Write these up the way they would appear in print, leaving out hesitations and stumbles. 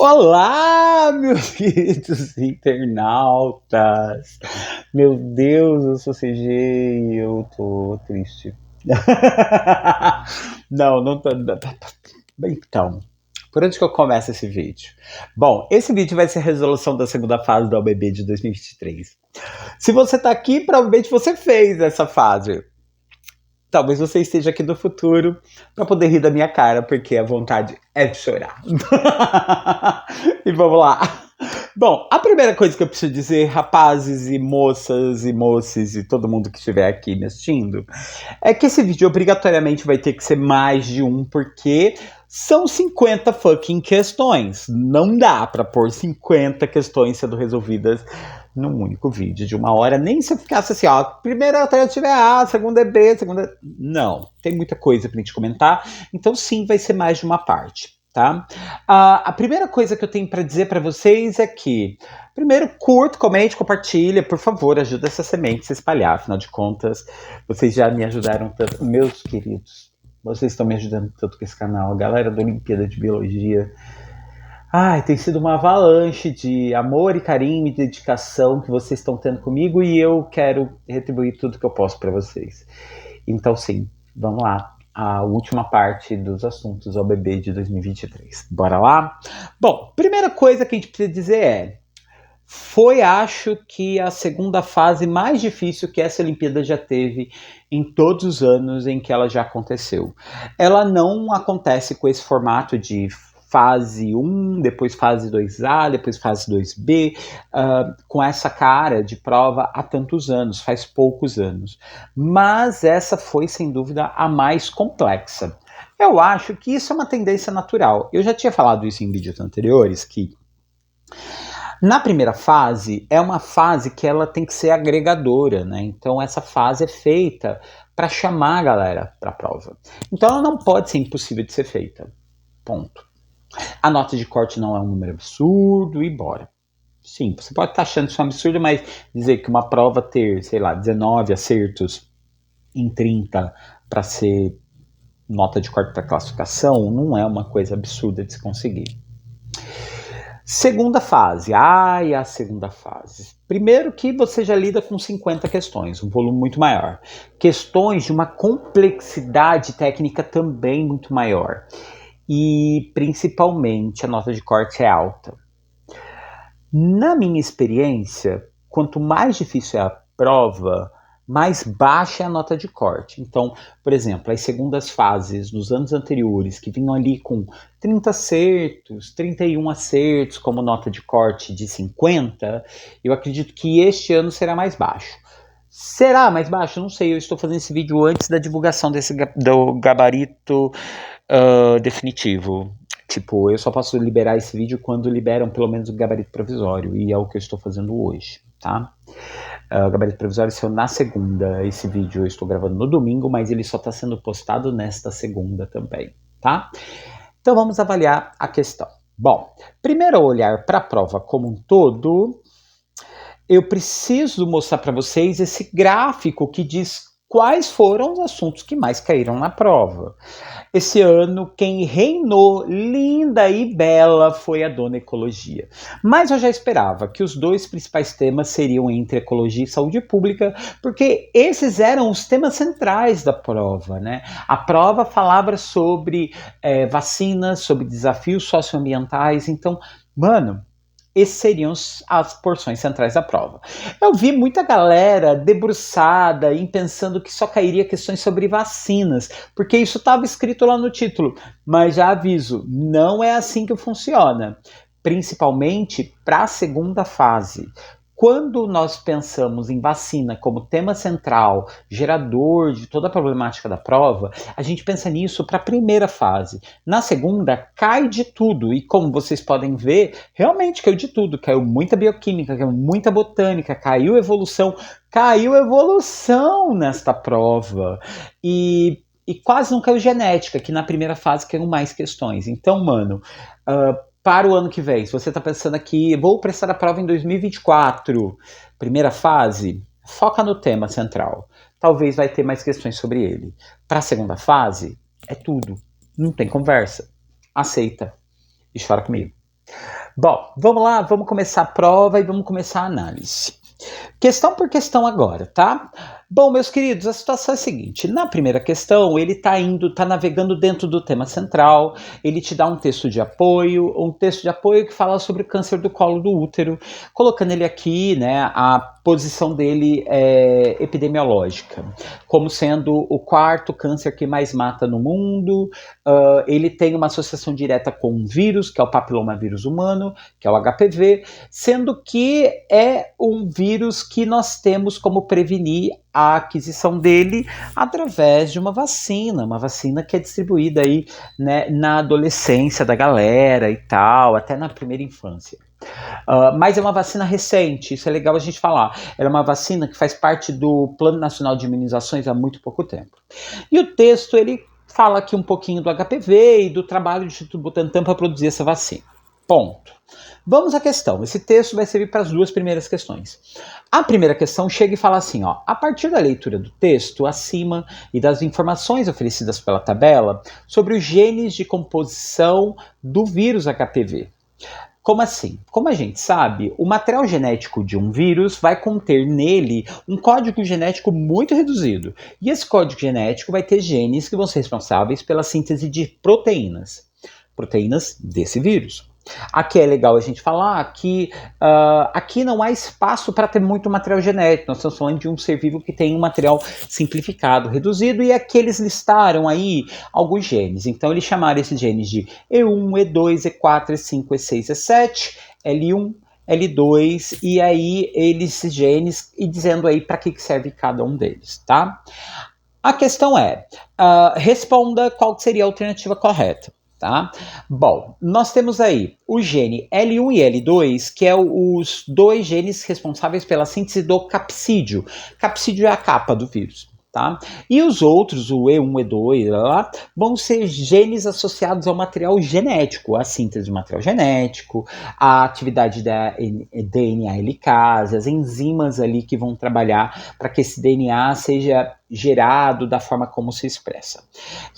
Olá, meus queridos internautas! Meu Deus, eu socejei, eu tô triste. Não tô. Então, por onde que eu começo esse vídeo? Bom, esse vídeo vai ser a resolução da segunda fase do OBB de 2023. Se você tá aqui, provavelmente você fez essa fase. Talvez você esteja aqui no futuro para poder rir da minha cara, porque a vontade é de chorar. E vamos lá. Bom, a primeira coisa que eu preciso dizer, rapazes e moças e moças e todo mundo que estiver aqui me assistindo, é que esse vídeo obrigatoriamente vai ter que ser mais de um, porque são 50 fucking questões. Não dá pra pôr 50 questões sendo resolvidas num único vídeo de 1 hora, nem se eu ficasse assim, ó, primeira alternativa é A, segunda é B, segunda... Não, tem muita coisa pra gente comentar, então sim, vai ser mais de uma parte, tá? A primeira coisa que eu tenho pra dizer pra vocês é que, primeiro, curta, comente, compartilha, por favor, ajuda essa semente a se espalhar, afinal de contas, vocês já me ajudaram tanto, meus queridos, vocês estão me ajudando tanto com esse canal, a galera da Olimpíada de Biologia. Ai, tem sido uma avalanche de amor e carinho e dedicação que vocês estão tendo comigo e eu quero retribuir tudo que eu posso para vocês. Então, sim, vamos lá. A última parte dos assuntos ao bebê de 2023. Bora lá? Bom, primeira coisa que a gente precisa dizer é: foi, acho que, a segunda fase mais difícil que essa Olimpíada já teve em todos os anos em que ela já aconteceu. Ela não acontece com esse formato de fase 1, depois fase 2A, depois fase 2B, com essa cara de prova há tantos anos, faz poucos anos. Mas essa foi, sem dúvida, a mais complexa. Eu acho que isso é uma tendência natural. Eu já tinha falado isso em vídeos anteriores, que na primeira fase, é uma fase que ela tem que ser agregadora, né? Então essa fase é feita para chamar a galera para a prova. Então ela não pode ser impossível de ser feita. Ponto. A nota de corte não é um número absurdo e bora. Sim, você pode estar achando isso um absurdo, mas dizer que uma prova ter, sei lá, 19 acertos em 30 para ser nota de corte para classificação não é uma coisa absurda de se conseguir. Segunda fase. Ai, a segunda fase. Primeiro que você já lida com 50 questões, um volume muito maior. Questões de uma complexidade técnica também muito maior. E, principalmente, a nota de corte é alta. Na minha experiência, quanto mais difícil é a prova, mais baixa é a nota de corte. Então, por exemplo, as segundas fases dos anos anteriores, que vinham ali com 30 acertos, 31 acertos como nota de corte de 50, eu acredito que este ano será mais baixo. Será mais baixo? Não sei, eu estou fazendo esse vídeo antes da divulgação do gabarito definitivo. Tipo, eu só posso liberar esse vídeo quando liberam pelo menos o gabarito provisório, e é o que eu estou fazendo hoje, tá? O gabarito provisório saiu na segunda, esse vídeo eu estou gravando no domingo, mas ele só está sendo postado nesta segunda também, tá? Então vamos avaliar a questão. Bom, primeiro ao olhar para a prova como um todo, eu preciso mostrar para vocês esse gráfico que diz quais foram os assuntos que mais caíram na prova. Esse ano, quem reinou linda e bela foi a dona Ecologia. Mas eu já esperava que os dois principais temas seriam entre ecologia e saúde pública, porque esses eram os temas centrais da prova, né? A prova falava sobre vacinas, sobre desafios socioambientais, então, mano, esses seriam as porções centrais da prova. Eu vi muita galera debruçada em pensando que só cairia questões sobre vacinas, porque isso estava escrito lá no título. Mas já aviso, não é assim que funciona. Principalmente para a segunda fase. Quando nós pensamos em vacina como tema central, gerador de toda a problemática da prova, a gente pensa nisso para a primeira fase. Na segunda, cai de tudo. E como vocês podem ver, realmente caiu de tudo. Caiu muita bioquímica, caiu muita botânica, caiu evolução nesta prova. E quase não caiu genética, que na primeira fase caiu mais questões. Então, mano, para o ano que vem, se você está pensando aqui, vou prestar a prova em 2024, primeira fase, foca no tema central. Talvez vai ter mais questões sobre ele. Para a segunda fase, é tudo. Não tem conversa. Aceita e chora comigo. Bom, vamos lá, vamos começar a prova e vamos começar a análise. Questão por questão agora, tá? Bom, meus queridos, a situação é a seguinte. Na primeira questão, ele tá navegando dentro do tema central, ele te dá um texto de apoio que fala sobre o câncer do colo do útero, colocando ele aqui, né, a posição dele epidemiológica, como sendo o quarto câncer que mais mata no mundo. Ele tem uma associação direta com um vírus, que é o papilomavírus humano, que é o HPV, sendo que é um vírus que nós temos como prevenir a aquisição dele através de uma vacina que é distribuída aí, né, na adolescência da galera e tal, até na primeira infância. Mas é uma vacina recente, isso é legal a gente falar. Ela é uma vacina que faz parte do Plano Nacional de Imunizações há muito pouco tempo. E o texto, ele fala aqui um pouquinho do HPV e do trabalho do Instituto Butantan para produzir essa vacina. Ponto. Vamos à questão. Esse texto vai servir para as duas primeiras questões. A primeira questão chega e fala assim, ó, a partir da leitura do texto acima e das informações oferecidas pela tabela sobre os genes de composição do vírus HPV. Como assim? Como a gente sabe, o material genético de um vírus vai conter nele um código genético muito reduzido. E esse código genético vai ter genes que vão ser responsáveis pela síntese de proteínas desse vírus. Aqui é legal a gente falar que aqui não há espaço para ter muito material genético. Nós estamos falando de um ser vivo que tem um material simplificado, reduzido, e aqui eles listaram aí alguns genes. Então eles chamaram esses genes de E1, E2, E4, E5, E6, E7, L1, L2, e aí esses genes, e dizendo aí para que serve cada um deles, tá? A questão é, responda qual seria a alternativa correta. Tá? Bom, nós temos aí o gene L1 e L2, que é os dois genes responsáveis pela síntese do capsídeo. Capsídeo é a capa do vírus. Tá? E os outros, o E1, E2, vão ser genes associados ao material genético, a síntese de material genético, a atividade da DNA helicase, as enzimas ali que vão trabalhar para que esse DNA seja gerado da forma como se expressa.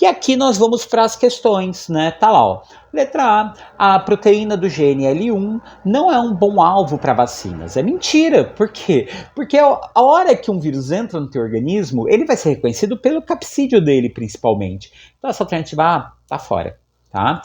E aqui nós vamos para as questões, né? Tá lá, ó. Letra A proteína do gene L1 não é um bom alvo para vacinas. É mentira. Por quê? Porque a hora que um vírus entra no teu organismo, ele vai ser reconhecido pelo capsídeo dele, principalmente. Então essa alternativa A tá fora. Tá?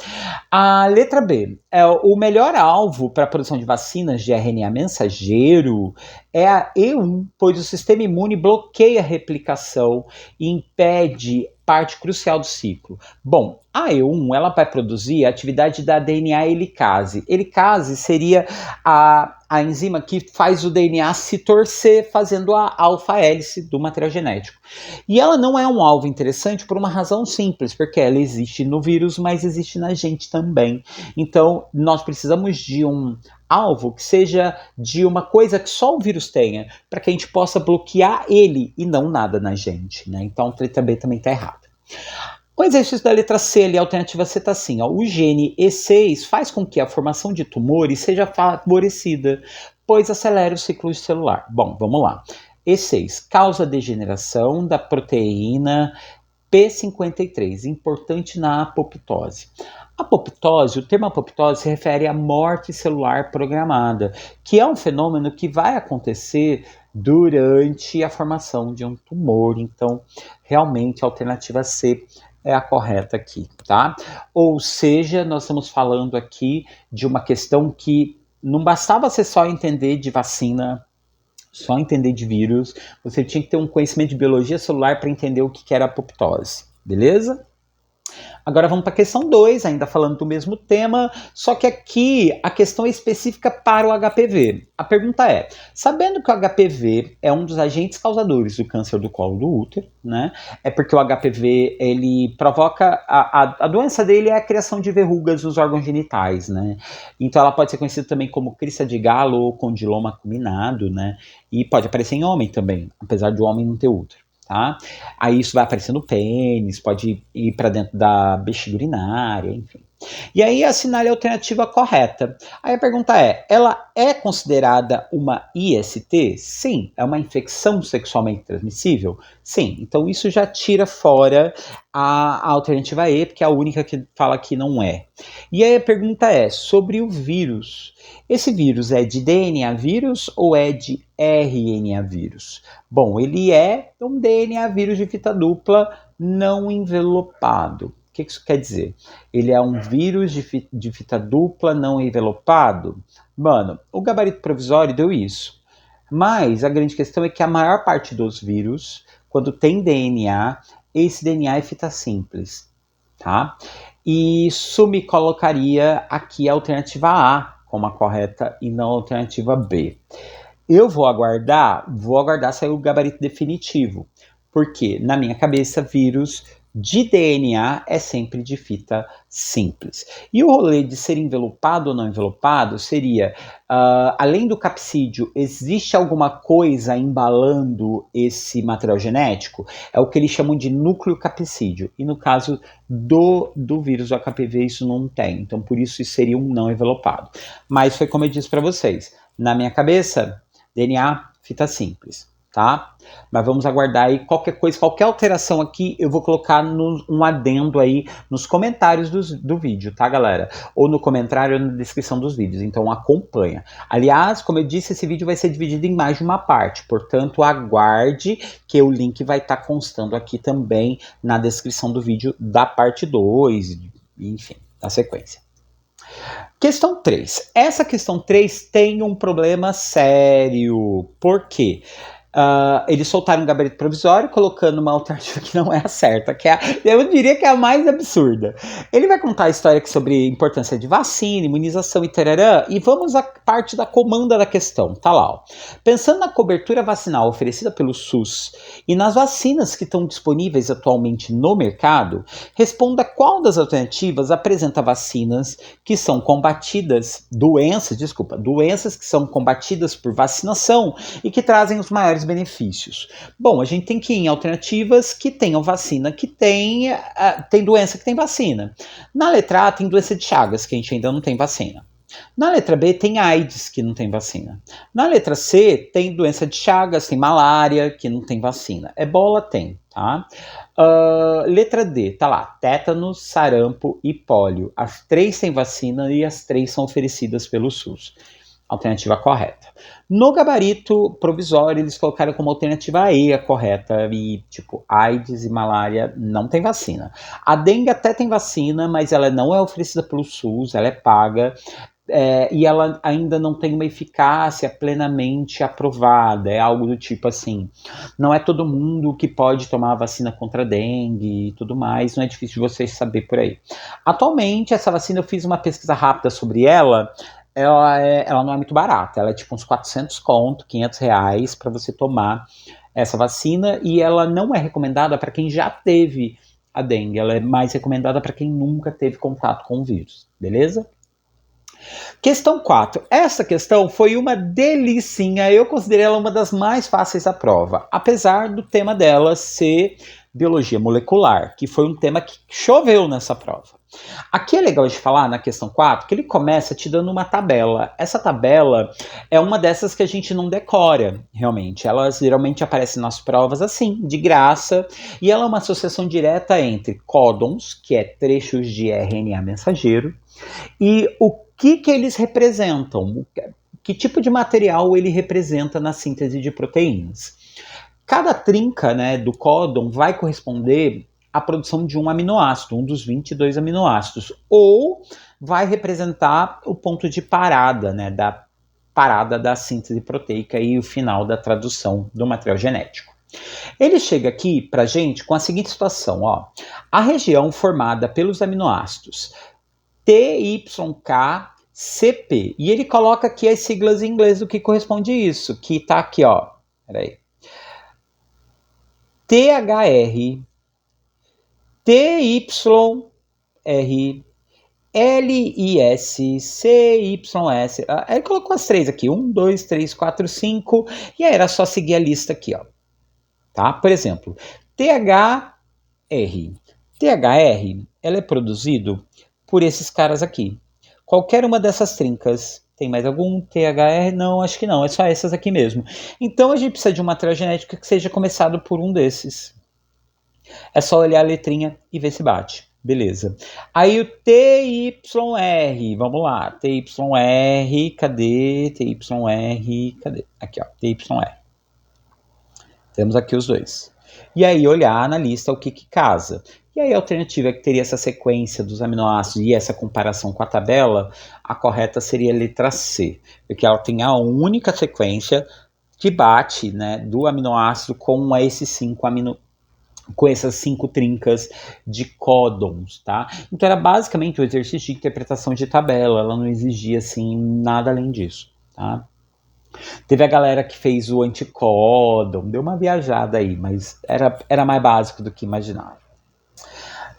A letra B, o melhor alvo para a produção de vacinas de RNA mensageiro é a E1, pois o sistema imune bloqueia a replicação e impede parte crucial do ciclo. Bom, a E1 ela vai produzir a atividade da DNA helicase. Helicase seria a enzima que faz o DNA se torcer, fazendo a alfa-hélice do material genético. E ela não é um alvo interessante por uma razão simples, porque ela existe no vírus, mas existe na gente também. Então, nós precisamos de um alvo que seja de uma coisa que só o vírus tenha, para que a gente possa bloquear ele e não nada na gente, né? Então, a letra B também está errada. O exercício da letra C, ali, a alternativa C está assim, ó, o gene E6 faz com que a formação de tumores seja favorecida, pois acelera o ciclo celular. Bom, vamos lá. E6 causa degeneração da proteína P53, importante na apoptose. Apoptose, o termo apoptose se refere à morte celular programada, que é um fenômeno que vai acontecer durante a formação de um tumor. Então, realmente, a alternativa C é a correta aqui, tá? Ou seja, nós estamos falando aqui de uma questão que não bastava você só entender de vacina, só entender de vírus, você tinha que ter um conhecimento de biologia celular para entender o que era apoptose, beleza? Agora vamos para a questão 2, ainda falando do mesmo tema, só que aqui a questão é específica para o HPV. A pergunta é, sabendo que o HPV é um dos agentes causadores do câncer do colo do útero, né? É porque o HPV, ele provoca, a doença dele é a criação de verrugas nos órgãos genitais, né? Então ela pode ser conhecida também como crista de galo ou condiloma acuminado, né? E pode aparecer em homem também, apesar de o homem não ter útero. Tá? Aí isso vai aparecer no pênis, pode ir para dentro da bexiga urinária, enfim. E aí assinale a alternativa correta. Aí a pergunta é, ela é considerada uma IST? Sim. É uma infecção sexualmente transmissível? Sim. Então isso já tira fora a alternativa E, porque é a única que fala que não é. E aí a pergunta é, sobre o vírus. Esse vírus é de DNA vírus ou é de RNA vírus? Bom, ele é um DNA vírus de fita dupla não envelopado. O que isso quer dizer? Ele é um vírus de fita dupla não envelopado? Mano, o gabarito provisório deu isso. Mas a grande questão é que a maior parte dos vírus, quando tem DNA, esse DNA é fita simples, tá? E isso me colocaria aqui a alternativa A como a correta e não a alternativa B. Eu vou aguardar sair o gabarito definitivo, porque na minha cabeça vírus de DNA é sempre de fita simples. E o rolê de ser envelopado ou não envelopado seria, além do capsídeo, existe alguma coisa embalando esse material genético? É o que eles chamam de núcleo capsídeo. E no caso do vírus do HPV isso não tem. Então por isso seria um não envelopado. Mas foi como eu disse para vocês, na minha cabeça, DNA, fita simples, tá? Mas vamos aguardar aí qualquer coisa, qualquer alteração aqui, eu vou colocar um adendo aí nos comentários do vídeo, tá, galera? Ou no comentário ou na descrição dos vídeos, então acompanha. Aliás, como eu disse, esse vídeo vai ser dividido em mais de uma parte, portanto, aguarde que o link vai estar constando aqui também na descrição do vídeo da parte 2, enfim, da sequência. Questão 3. Essa questão 3 tem um problema sério. Por quê? Eles soltaram um gabarito provisório colocando uma alternativa que não é a certa, que é eu diria que é a mais absurda. Ele vai contar a história aqui sobre a importância de vacina, imunização e tararã, e vamos à parte da comanda da questão, tá lá. Ó. Pensando na cobertura vacinal oferecida pelo SUS e nas vacinas que estão disponíveis atualmente no mercado, responda qual das alternativas apresenta vacinas que são combatidas, doenças que são combatidas por vacinação e que trazem os maiores benefícios. Bom, a gente tem que ir em alternativas que tenham vacina, que tem doença que tem vacina. Na letra A tem doença de Chagas, que a gente ainda não tem vacina. Na letra B tem AIDS, que não tem vacina. Na letra C tem doença de Chagas, tem malária, que não tem vacina. Ebola tem, tá? Letra D, tá lá, tétanos, sarampo e pólio. As 3 têm vacina e as 3 são oferecidas pelo SUS. Alternativa correta. No gabarito provisório, eles colocaram como alternativa E a correta, e tipo, AIDS e malária não tem vacina. A dengue até tem vacina, mas ela não é oferecida pelo SUS, ela é paga, e ela ainda não tem uma eficácia plenamente aprovada, é algo do tipo assim, não é todo mundo que pode tomar a vacina contra a dengue e tudo mais, não é difícil de vocês saber por aí. Atualmente, essa vacina, eu fiz uma pesquisa rápida sobre ela não é muito barata, ela é tipo uns 400 conto, 500 reais para você tomar essa vacina, e ela não é recomendada para quem já teve a dengue, ela é mais recomendada para quem nunca teve contato com o vírus, beleza? Questão 4. Essa questão foi uma delicinha, eu considerei ela uma das mais fáceis da prova, apesar do tema dela ser biologia molecular, que foi um tema que choveu nessa prova. Aqui é legal de falar na questão 4 que ele começa te dando uma tabela. Essa tabela é uma dessas que a gente não decora, realmente. Elas geralmente aparecem nas provas assim, de graça, e ela é uma associação direta entre códons, que é trechos de RNA mensageiro, e o que eles representam, que tipo de material ele representa na síntese de proteínas. Cada trinca, né, do códon vai corresponder à produção de um aminoácido, um dos 22 aminoácidos, ou vai representar o ponto de parada, né, da parada da síntese proteica e o final da tradução do material genético. Ele chega aqui para a gente com a seguinte situação, ó. A região formada pelos aminoácidos TYKCP, e ele coloca aqui as siglas em inglês do que corresponde a isso, que está aqui, ó, peraí, THR, TYR, LIS, CYS. Aí ele colocou as 3 aqui, 1, 2, 3, 4, 5, e aí era só seguir a lista aqui, ó. Tá? Por exemplo, THR. THR, ela é produzido por esses caras aqui. Qualquer uma dessas trincas. Tem mais algum? THR? Não, acho que não. É só essas aqui mesmo. Então a gente precisa de um material genético que seja começado por um desses. É só olhar a letrinha e ver se bate. Beleza. Aí o TYR, vamos lá. TYR, cadê? TYR, cadê? Aqui, ó. TYR. Temos aqui os dois. E aí olhar na lista o que casa. E aí a alternativa que teria essa sequência dos aminoácidos e essa comparação com a tabela, a correta seria a letra C, porque ela tem a única sequência que bate, né, do aminoácido com esses 5 com essas 5 trincas de códons, tá? Então era basicamente um exercício de interpretação de tabela, ela não exigia assim nada além disso, tá? Teve a galera que fez o anticódon, deu uma viajada aí, mas era mais básico do que imaginava.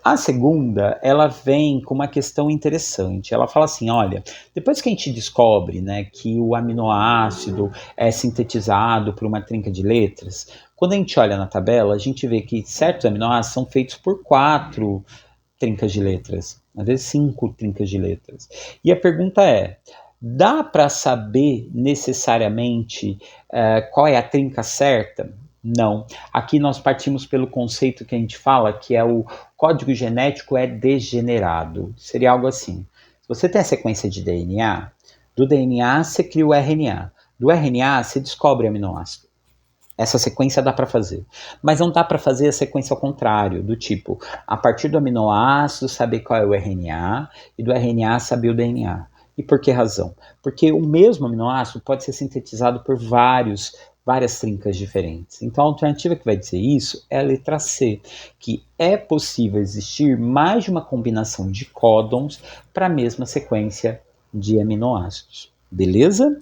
A segunda, ela vem com uma questão interessante. Ela fala assim, olha, depois que a gente descobre, né, que o aminoácido é sintetizado por uma trinca de letras, quando a gente olha na tabela, a gente vê que certos aminoácidos são feitos por 4 trincas de letras, às vezes 5 trincas de letras. E a pergunta é, dá para saber necessariamente qual é a trinca certa? Não. Aqui nós partimos pelo conceito que a gente fala, que é o código genético é degenerado. Seria algo assim. Se você tem a sequência de DNA, do DNA você cria o RNA. Do RNA você descobre aminoácido. Essa sequência dá para fazer. Mas não dá para fazer a sequência ao contrário, do tipo, a partir do aminoácido saber qual é o RNA e do RNA saber o DNA. E por que razão? Porque o mesmo aminoácido pode ser sintetizado por várias trincas diferentes. Então a alternativa que vai dizer isso é a letra C, que é possível existir mais de uma combinação de códons para a mesma sequência de aminoácidos. Beleza?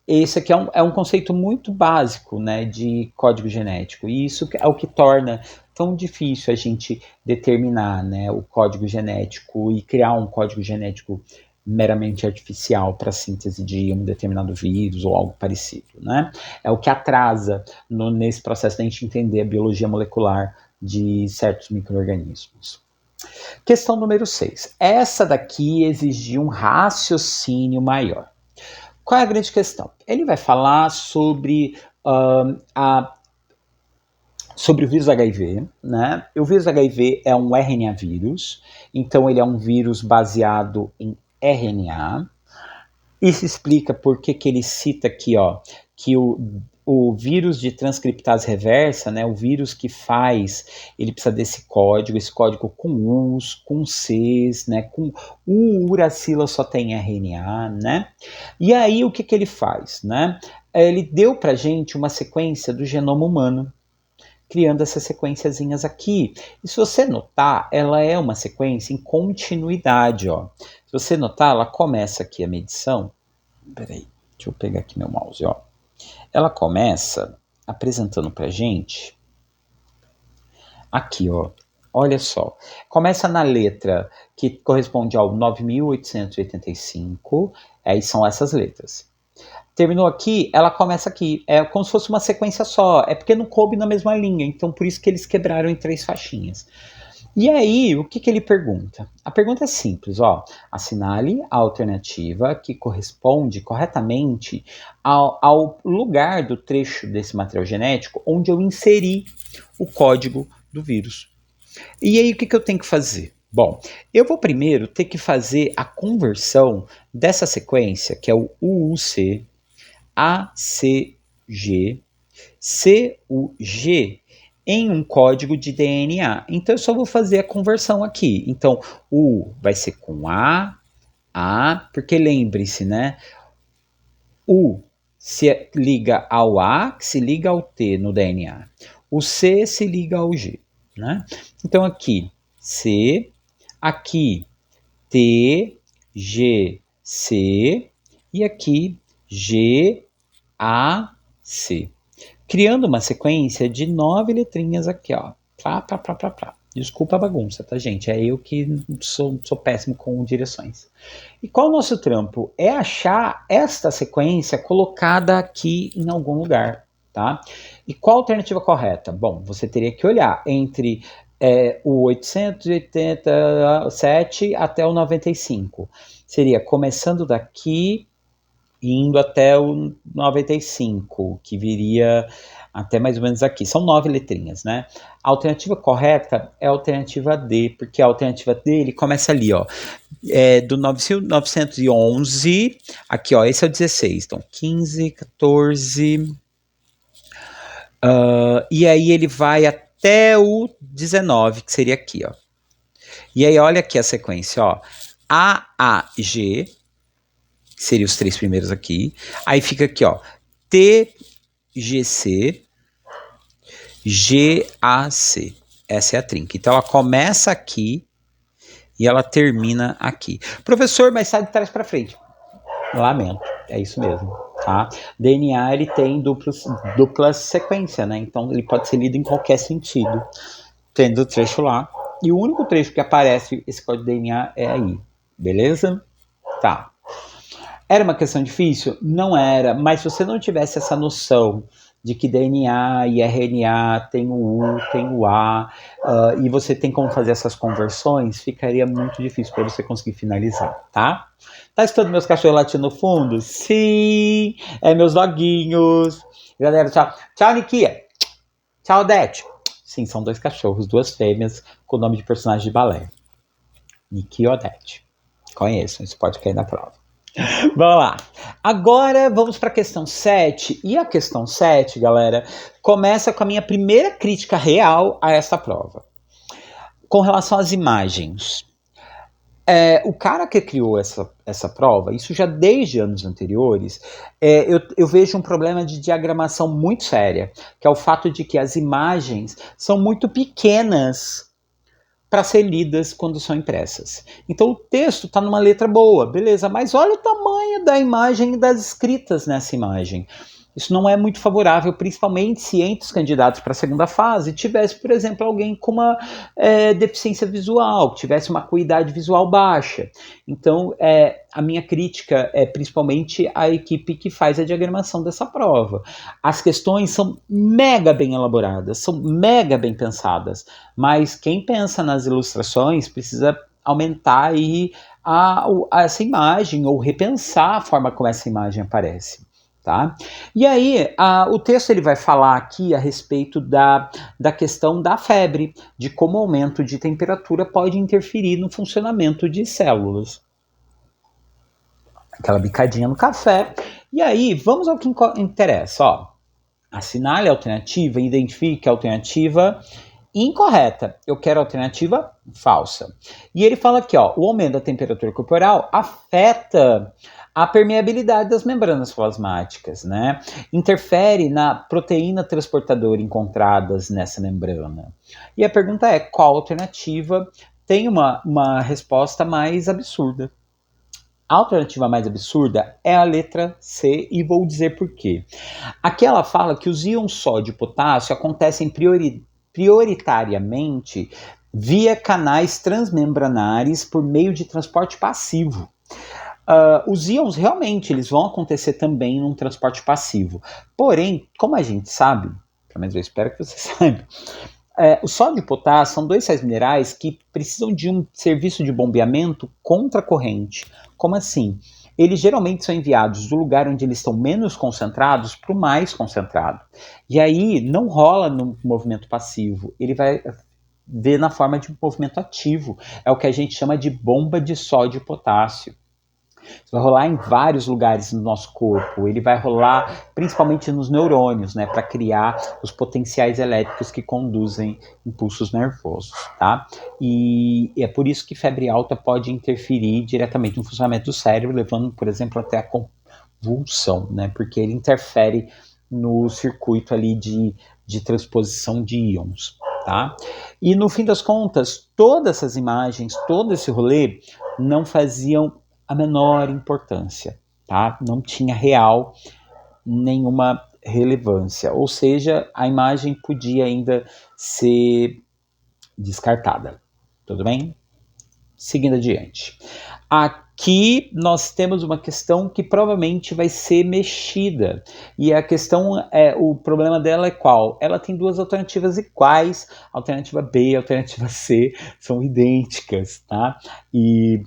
Esse aqui é um conceito muito básico, né, de código genético, e isso é o que torna tão difícil a gente determinar, né, o código genético e criar um código genético meramente artificial para a síntese de um determinado vírus ou algo parecido, né? É o que atrasa nesse processo da gente entender a biologia molecular de certos micro-organismos. Questão número 6. Essa daqui exigia um raciocínio maior. Qual é a grande questão? Ele vai falar sobre sobre o vírus HIV, né? O vírus HIV é um RNA vírus, então ele é um vírus baseado em RNA. Isso explica por que ele cita aqui, ó, que o vírus de transcriptase reversa, né, o vírus que faz, ele precisa desse código, esse código com U's, com C's, né, com o uracila só tem RNA, né? E aí o que ele faz, né? Ele deu pra gente uma sequência do genoma humano, criando essas sequenciazinhas aqui. E se você notar, ela é uma sequência em continuidade, ó. Se você notar, ela começa aqui a medição. Peraí, deixa eu pegar aqui meu mouse, ó. Ela começa apresentando pra gente aqui, ó. Olha só. Começa na letra que corresponde ao 9.885. Aí são essas letras. Terminou aqui, ela começa aqui. É como se fosse uma sequência só. É porque não coube na mesma linha. Então, por isso que eles quebraram em 3 faixinhas. E aí, o que ele pergunta? A pergunta é simples, ó. Assinale a alternativa que corresponde corretamente ao lugar do trecho desse material genético onde eu inseri o código do vírus. E aí, o que eu tenho que fazer? Bom, eu vou primeiro ter que fazer a conversão dessa sequência, que é o UUC, ACG, CUG, em um código de DNA. Então eu só vou fazer a conversão aqui. Então o vai ser com A, porque lembre-se, né? O se liga ao A, que se liga ao T no DNA. O C se liga ao G, né? Então aqui C, aqui T, G, C e aqui G, A, C. Criando uma sequência de 9 letrinhas aqui, ó. Desculpa a bagunça, tá, gente? É eu que sou péssimo com direções. E qual o nosso trampo? É achar esta sequência colocada aqui em algum lugar, tá? E qual a alternativa correta? Bom, você teria que olhar entre o 887 até o 95. Seria começando daqui e indo até o 95, que viria até mais ou menos aqui. São 9 letrinhas, né? A alternativa correta é a alternativa D, porque a alternativa D, ele começa ali, ó. Do 911, aqui, ó, esse é o 16. Então, 15, 14... e aí ele vai até o 19, que seria aqui, ó. E aí, olha aqui a sequência, ó. AAG, que seria os 3 primeiros aqui. Aí fica aqui, ó. TGC, GAC. Essa é a trinca. Então, ela começa aqui e ela termina aqui. Professor, mas sai de trás para frente. Lamento, é isso mesmo, tá? DNA, ele tem dupla sequência, né? Então, ele pode ser lido em qualquer sentido, tendo o trecho lá. E o único trecho que aparece esse código DNA é aí, beleza? Tá. Era uma questão difícil? Não era, mas se você não tivesse essa noção de que DNA e RNA tem o U, tem o A, e você tem como fazer essas conversões, ficaria muito difícil para você conseguir finalizar, tá? Tá escutando meus cachorros latindo no fundo? Sim! É meus doguinhos! Galera, tchau. Tchau, Nikia! Tchau, Odete! Sim, são 2 cachorros, 2 fêmeas, com o nome de personagem de balé. Nikia e Odete. Conheçam, isso pode cair na prova. Vamos lá. Agora vamos para a questão 7. E a questão 7, galera, começa com a minha primeira crítica real a essa prova. Com relação às imagens. O cara que criou essa prova, isso já desde anos anteriores, eu vejo um problema de diagramação muito séria, que é o fato de que as imagens são muito pequenas para ser lidas quando são impressas. Então o texto está numa letra boa, beleza, mas olha o tamanho da imagem e das escritas nessa imagem. Isso não é muito favorável, principalmente se entre os candidatos para a segunda fase tivesse, por exemplo, alguém com uma deficiência visual, que tivesse uma acuidade visual baixa. Então, a minha crítica é principalmente a equipe que faz a diagramação dessa prova. As questões são mega bem elaboradas, são mega bem pensadas, mas quem pensa nas ilustrações precisa aumentar aí essa imagem ou repensar a forma como essa imagem aparece. Tá? E aí, o texto ele vai falar aqui a respeito da questão da febre, de como o aumento de temperatura pode interferir no funcionamento de células. Aquela bicadinha no café. E aí, vamos ao que interessa. Ó. Assinale a alternativa e identifique a alternativa incorreta. Eu quero a alternativa falsa. E ele fala aqui, ó, o aumento da temperatura corporal afeta a permeabilidade das membranas plasmáticas, né? Interfere na proteína transportadora encontradas nessa membrana. E a pergunta é, qual alternativa tem uma resposta mais absurda? A alternativa mais absurda é a letra C, e vou dizer por quê. Aqui ela fala que os íons sódio e potássio acontecem prioritariamente via canais transmembranares por meio de transporte passivo. Os íons realmente eles vão acontecer também num transporte passivo. Porém, como a gente sabe, pelo menos eu espero que você saiba, o sódio e o potássio são 2 sais minerais que precisam de um serviço de bombeamento contra a corrente. Como assim? Eles geralmente são enviados do lugar onde eles estão menos concentrados para o mais concentrado. E aí não rola no movimento passivo, ele vai ver na forma de um movimento ativo. É o que a gente chama de bomba de sódio e potássio. Isso vai rolar em vários lugares no nosso corpo. Ele vai rolar principalmente nos neurônios, né, para criar os potenciais elétricos que conduzem impulsos nervosos, tá? E é por isso que febre alta pode interferir diretamente no funcionamento do cérebro, levando, por exemplo, até a convulsão, né? Porque ele interfere no circuito ali de transposição de íons, tá? E no fim das contas, todas essas imagens, todo esse rolê não faziam a menor importância, tá? Não tinha real nenhuma relevância, ou seja, a imagem podia ainda ser descartada, tudo bem? Seguindo adiante. A que nós temos uma questão que provavelmente vai ser mexida. E a questão o problema dela é qual? Ela tem duas alternativas iguais, alternativa B e alternativa C são idênticas, tá? E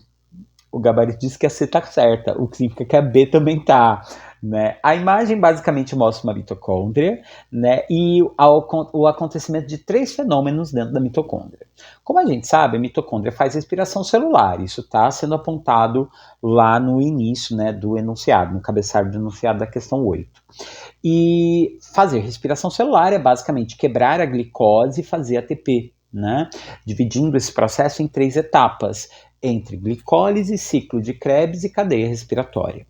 o gabarito diz que a C está certa, o que significa que a B também está. Né? A imagem basicamente mostra uma mitocôndria, né, e o acontecimento de 3 fenômenos dentro da mitocôndria. Como a gente sabe, a mitocôndria faz respiração celular, isso está sendo apontado lá no início, né, do enunciado, no cabeçalho do enunciado da questão 8. E fazer respiração celular é basicamente quebrar a glicose e fazer ATP, né, dividindo esse processo em 3 etapas, entre glicólise, ciclo de Krebs e cadeia respiratória.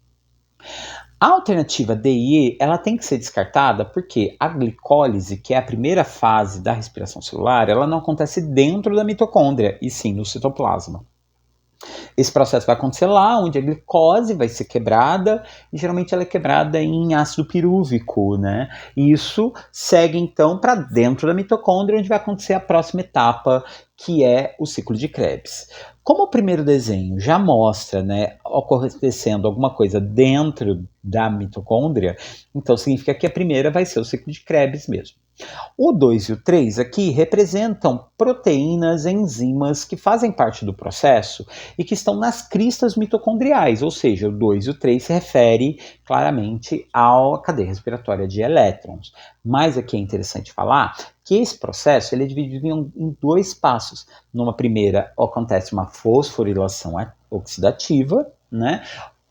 A alternativa D e E, ela tem que ser descartada porque a glicólise, que é a primeira fase da respiração celular, ela não acontece dentro da mitocôndria, e sim no citoplasma. Esse processo vai acontecer lá, onde a glicose vai ser quebrada, e geralmente ela é quebrada em ácido pirúvico, né? E isso segue então para dentro da mitocôndria, onde vai acontecer a próxima etapa, que é o ciclo de Krebs. Como o primeiro desenho já mostra, né, acontecendo alguma coisa dentro da mitocôndria, então significa que a primeira vai ser o ciclo de Krebs mesmo. O 2 e o 3 aqui representam proteínas, enzimas que fazem parte do processo e que estão nas cristas mitocondriais, ou seja, o 2 e o 3 se refere claramente à cadeia respiratória de elétrons. Mas aqui é interessante falar que esse processo ele é dividido em 2 passos. Numa primeira acontece uma fosforilação oxidativa, né?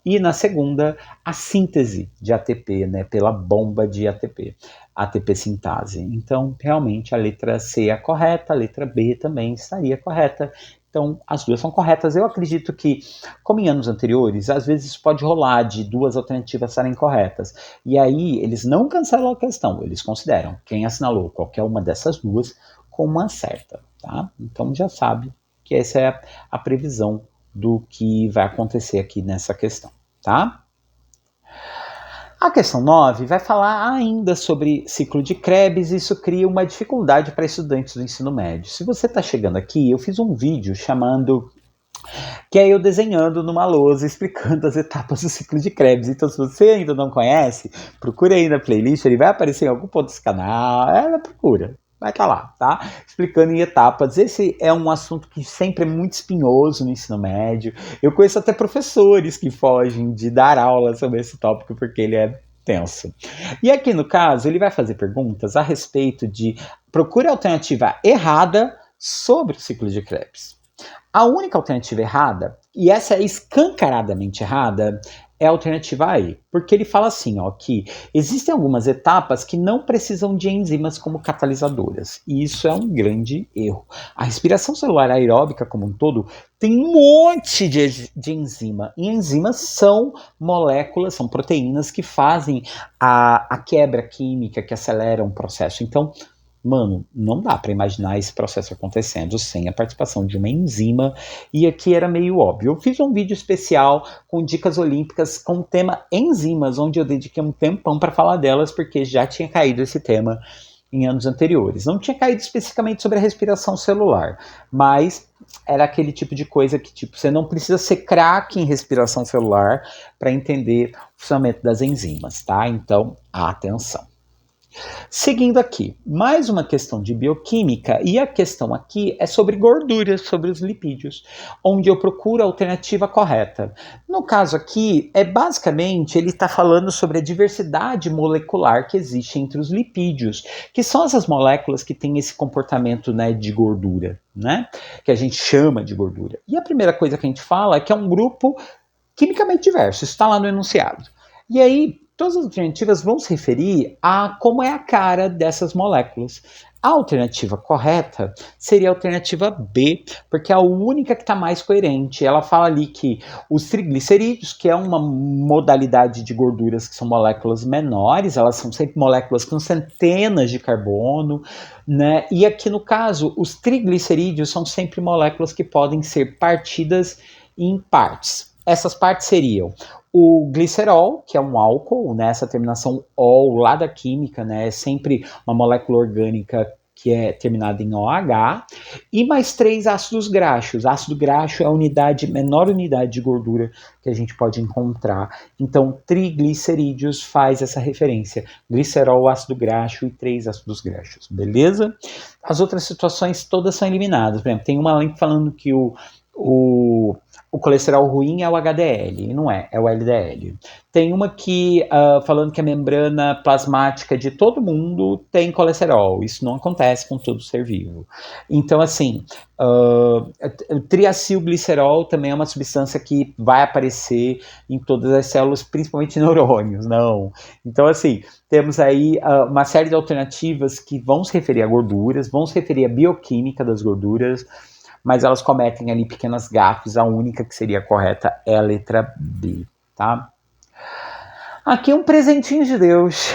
E na segunda, a síntese de ATP, né, pela bomba de ATP, ATP sintase. Então, realmente, a letra C é a correta, a letra B também estaria correta. Então, as duas são corretas. Eu acredito que, como em anos anteriores, às vezes pode rolar de 2 alternativas estarem corretas. E aí, eles não cancelam a questão, eles consideram quem assinalou qualquer uma dessas duas como uma certa, tá? Então, já sabe que essa é a previsão do que vai acontecer aqui nessa questão, tá? A questão 9 vai falar ainda sobre ciclo de Krebs e isso cria uma dificuldade para estudantes do ensino médio. Se você está chegando aqui, eu fiz um vídeo chamando que é eu desenhando numa lousa explicando as etapas do ciclo de Krebs. Então, se você ainda não conhece, procura aí na playlist, ele vai aparecer em algum ponto desse canal, procura. Vai estar lá, tá? Explicando em etapas. Esse é um assunto que sempre é muito espinhoso no ensino médio. Eu conheço até professores que fogem de dar aula sobre esse tópico porque ele é tenso. E aqui no caso, ele vai fazer perguntas a respeito de procure a alternativa errada sobre o ciclo de Krebs. A única alternativa errada, e essa é escancaradamente errada, é a alternativa A, porque ele fala assim, ó, que existem algumas etapas que não precisam de enzimas como catalisadoras, e isso é um grande erro. A respiração celular aeróbica como um todo tem um monte de enzima, e enzimas são moléculas, são proteínas que fazem a quebra química, que aceleram o processo. Então, mano, não dá para imaginar esse processo acontecendo sem a participação de uma enzima, e aqui era meio óbvio. Eu fiz um vídeo especial com dicas olímpicas com o tema enzimas, onde eu dediquei um tempão para falar delas, porque já tinha caído esse tema em anos anteriores. Não tinha caído especificamente sobre a respiração celular, mas era aquele tipo de coisa que tipo, você não precisa ser craque em respiração celular para entender o funcionamento das enzimas, tá? Então, atenção. Seguindo aqui, mais uma questão de bioquímica, e a questão aqui é sobre gorduras, sobre os lipídios, onde eu procuro a alternativa correta. No caso aqui, basicamente, ele está falando sobre a diversidade molecular que existe entre os lipídios, que são essas moléculas que têm esse comportamento, né, de gordura, né, que a gente chama de gordura. E a primeira coisa que a gente fala é que é um grupo quimicamente diverso, isso está lá no enunciado. E aí, todas as alternativas vão se referir a como é a cara dessas moléculas. A alternativa correta seria a alternativa B, porque é a única que está mais coerente. Ela fala ali que os triglicerídeos, que é uma modalidade de gorduras que são moléculas menores, elas são sempre moléculas com centenas de carbono, né? E aqui no caso, os triglicerídeos são sempre moléculas que podem ser partidas em partes. Essas partes seriam o glicerol, que é um álcool, né, essa terminação ol lá da química, né, é sempre uma molécula orgânica que é terminado em OH, e mais 3 ácidos graxos. Ácido graxo é a menor unidade de gordura que a gente pode encontrar. Então, triglicerídeos faz essa referência. Glicerol, ácido graxo e 3 ácidos graxos, beleza? As outras situações todas são eliminadas. Por exemplo, tem uma link falando que o colesterol ruim é o HDL, e não é o LDL. Tem uma que falando que a membrana plasmática de todo mundo tem colesterol. Isso não acontece com todo ser vivo. Então, assim, o triacilglicerol também é uma substância que vai aparecer em todas as células, principalmente neurônios, não. Então, assim, temos aí uma série de alternativas que vão se referir a gorduras, vão se referir à bioquímica das gorduras, mas elas cometem ali pequenas gafes. A única que seria correta é a letra B, tá? Aqui um presentinho de Deus.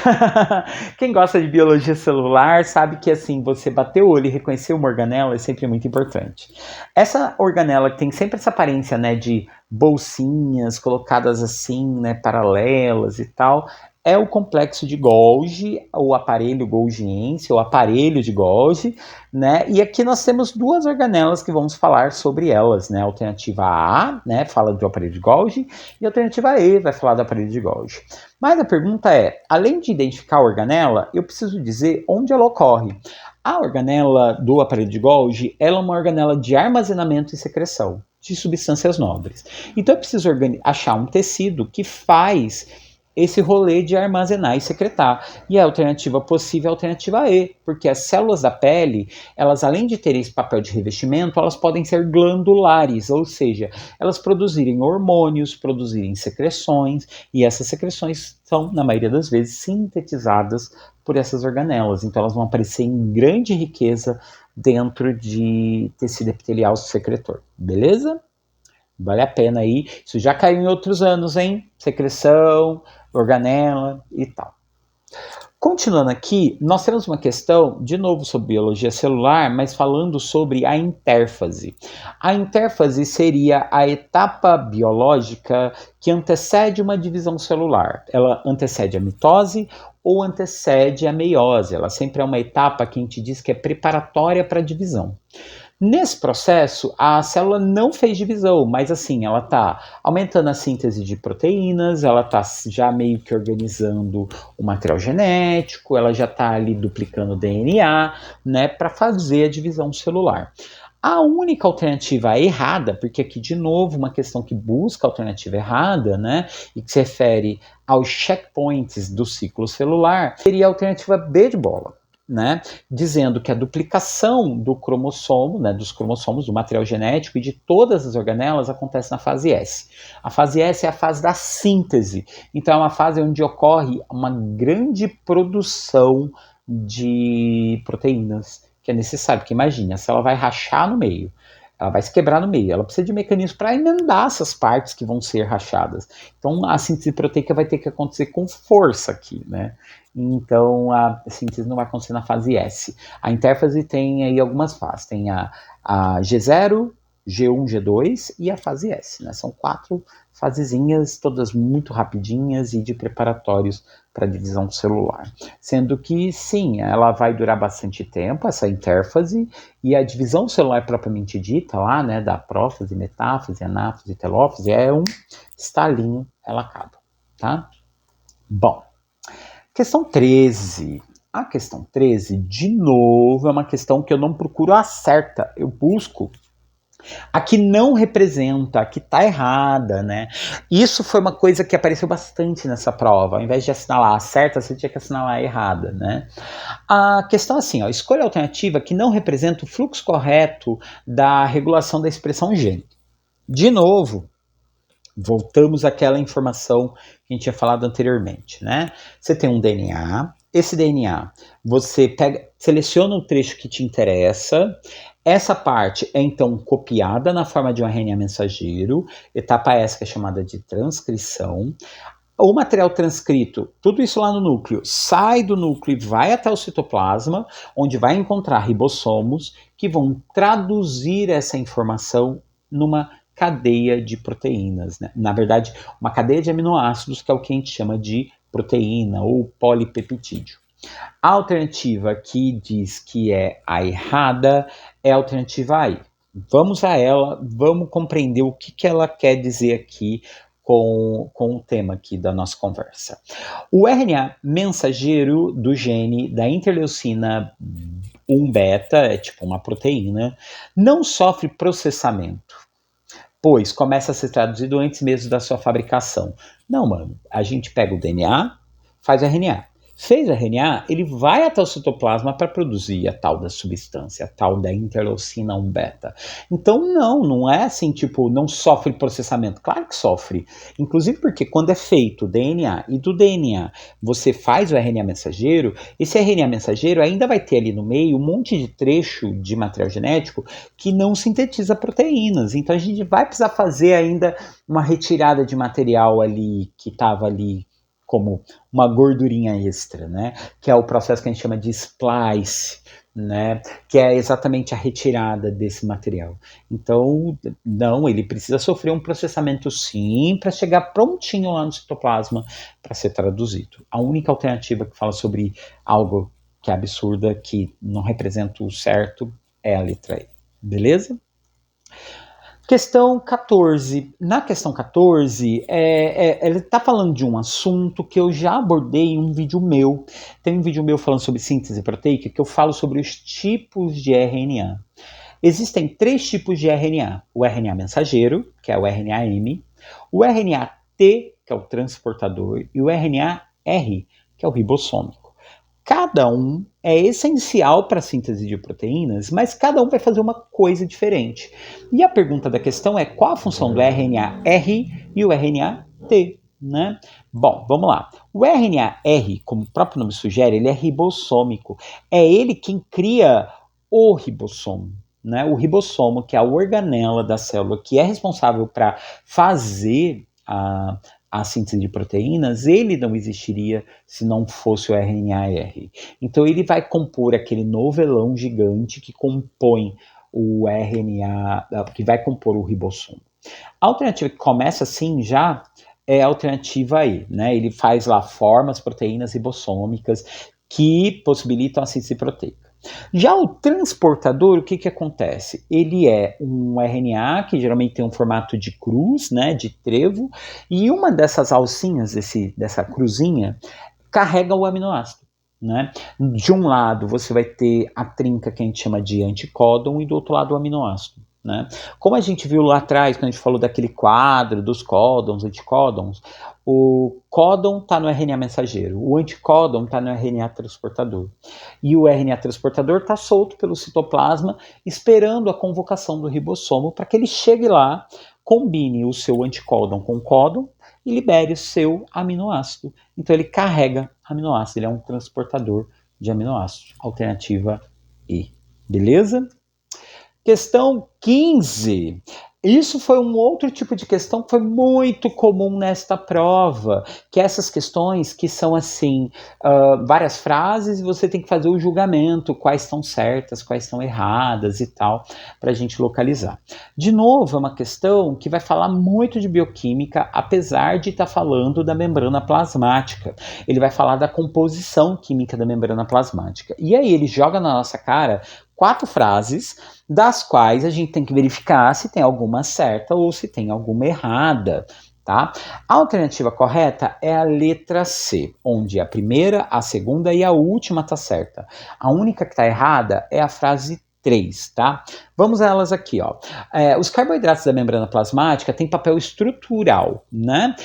Quem gosta de biologia celular sabe que, assim, você bater o olho e reconhecer uma organela é sempre muito importante. Essa organela que tem sempre essa aparência, né, de bolsinhas colocadas assim, né, paralelas e tal, é o complexo de Golgi, o aparelho golgiense, o aparelho de Golgi, né? E aqui nós temos duas organelas que vamos falar sobre elas, né? A alternativa A, né, fala do aparelho de Golgi, e a alternativa E vai falar do aparelho de Golgi. Mas a pergunta é, além de identificar a organela, eu preciso dizer onde ela ocorre. A organela do aparelho de Golgi, ela é uma organela de armazenamento e secreção de substâncias nobres. Então eu preciso achar um tecido que faz esse rolê de armazenar e secretar. E a alternativa possível é a alternativa E, porque as células da pele, elas além de terem esse papel de revestimento, elas podem ser glandulares, ou seja, elas produzirem hormônios, produzirem secreções, e essas secreções são, na maioria das vezes, sintetizadas por essas organelas. Então elas vão aparecer em grande riqueza dentro de tecido epitelial secretor, beleza? Vale a pena aí. Isso já caiu em outros anos, hein? Secreção, organela e tal. Continuando aqui, nós temos uma questão, de novo, sobre biologia celular, mas falando sobre a intérfase. A intérfase seria a etapa biológica que antecede uma divisão celular. Ela antecede a mitose ou antecede a meiose. Ela sempre é uma etapa que a gente diz que é preparatória para a divisão. Nesse processo, a célula não fez divisão, mas assim, ela está aumentando a síntese de proteínas, ela está já meio que organizando o material genético, ela já está ali duplicando o DNA, né, para fazer a divisão celular. A única alternativa errada, porque aqui de novo uma questão que busca a alternativa errada, né, e que se refere aos checkpoints do ciclo celular, seria a alternativa B de bola. Né, dizendo que a duplicação do cromossomo, né, dos cromossomos, do material genético e de todas as organelas acontece na fase S. A fase S é a fase da síntese, então é uma fase onde ocorre uma grande produção de proteínas, que é necessário, porque imagine, a célula vai rachar no meio, ela vai se quebrar no meio, ela precisa de mecanismos para emendar essas partes que vão ser rachadas. Então a síntese proteica vai ter que acontecer com força aqui, né? Então a síntese não vai acontecer na fase S. A intérfase tem aí algumas fases, tem a G0, G1, G2 e a fase S, né? São 4 fasezinhas, todas muito rapidinhas e de preparatórios para a divisão celular. Sendo que, sim, ela vai durar bastante tempo, essa intérfase, e a divisão celular propriamente dita lá, né, da prófase, metáfase, anáfase, telófase, é um estalinho, ela acaba, tá? Bom, questão 13. A questão 13, de novo, é uma questão que eu não procuro a certa, eu busco a que não representa, a que está errada, né? Isso foi uma coisa que apareceu bastante nessa prova. Ao invés de assinalar a certa, você tinha que assinalar a errada, né? A questão é assim, ó, escolha a alternativa que não representa o fluxo correto da regulação da expressão gene. De novo, voltamos àquela informação que a gente tinha falado anteriormente, né? Você tem um DNA, esse DNA, você seleciona o trecho que te interessa, essa parte é então copiada na forma de um RNA mensageiro, etapa essa que é chamada de transcrição. O material transcrito, tudo isso lá no núcleo, sai do núcleo e vai até o citoplasma, onde vai encontrar ribossomos que vão traduzir essa informação numa cadeia de proteínas, né? Na verdade, uma cadeia de aminoácidos, que é o que a gente chama de proteína ou polipeptídeo. A alternativa que diz que é a errada é a alternativa A. Vamos a ela, vamos compreender o que ela quer dizer aqui com o tema aqui da nossa conversa. O RNA mensageiro do gene da interleucina 1 beta, é tipo uma proteína, não sofre processamento, pois começa a ser traduzido antes mesmo da sua fabricação. Não, mano, a gente pega o DNA, faz o RNA. Fez o RNA, ele vai até o citoplasma para produzir a tal da substância, a tal da interleucina 1 beta. Então, não é assim, tipo, não sofre processamento. Claro que sofre. Inclusive porque quando é feito o DNA e do DNA você faz o RNA mensageiro, esse RNA mensageiro ainda vai ter ali no meio um monte de trecho de material genético que não sintetiza proteínas. Então, a gente vai precisar fazer ainda uma retirada de material ali que estava ali como uma gordurinha extra, né? Que é o processo que a gente chama de splice, né? Que é exatamente a retirada desse material. Então, não, ele precisa sofrer um processamento sim para chegar prontinho lá no citoplasma para ser traduzido. A única alternativa que fala sobre algo que é absurda, que não representa o certo, é a letra E. Beleza? Questão 14. Na questão 14, ele está falando de um assunto que eu já abordei em um vídeo meu. Tem um vídeo meu falando sobre síntese proteica que eu falo sobre os tipos de RNA. Existem 3 tipos de RNA. O RNA mensageiro, que é o RNA-M, o RNA-T, que é o transportador, e o RNA-R, que é o ribossômico. Cada um é essencial para a síntese de proteínas, mas cada um vai fazer uma coisa diferente. E a pergunta da questão é qual a função do RNA-R e o RNA-T, né? Bom, vamos lá. O RNA-R, como o próprio nome sugere, ele é ribossômico. É ele quem cria o ribossomo, né? O ribossomo, que é a organela da célula que é responsável para fazer a síntese de proteínas, ele não existiria se não fosse o RNA-R. Então ele vai compor aquele novelão gigante que compõe o RNA, que vai compor o ribossomo. A alternativa que começa assim já é a alternativa E, né? Ele faz lá formas, proteínas ribossômicas que possibilitam a síntese proteica. Já o transportador, o que acontece? Ele é um RNA que geralmente tem um formato de cruz, né, de trevo, e uma dessas alcinhas, dessa cruzinha, carrega o aminoácido. Né? De um lado você vai ter a trinca que a gente chama de anticódon e do outro lado o aminoácido. Né? Como a gente viu lá atrás, quando a gente falou daquele quadro dos códons, anticódons, o códon está no RNA mensageiro, o anticódon está no RNA transportador. E o RNA transportador está solto pelo citoplasma, esperando a convocação do ribossomo para que ele chegue lá, combine o seu anticódon com o códon e libere o seu aminoácido. Então ele carrega aminoácido, ele é um transportador de aminoácidos. Alternativa E. Beleza? Questão 15. Isso foi um outro tipo de questão que foi muito comum nesta prova, que é essas questões que são assim, várias frases e você tem que fazer o julgamento, quais estão certas, quais estão erradas e tal, para a gente localizar. De novo, é uma questão que vai falar muito de bioquímica, apesar de estar falando da membrana plasmática. Ele vai falar da composição química da membrana plasmática. E aí ele joga na nossa cara 4 frases, das quais a gente tem que verificar se tem alguma certa ou se tem alguma errada, tá? A alternativa correta é a letra C, onde a primeira, a segunda e a última tá certa. A única que tá errada é a frase 3, tá? Vamos a elas aqui, ó. Os carboidratos da membrana plasmática têm papel estrutural, né?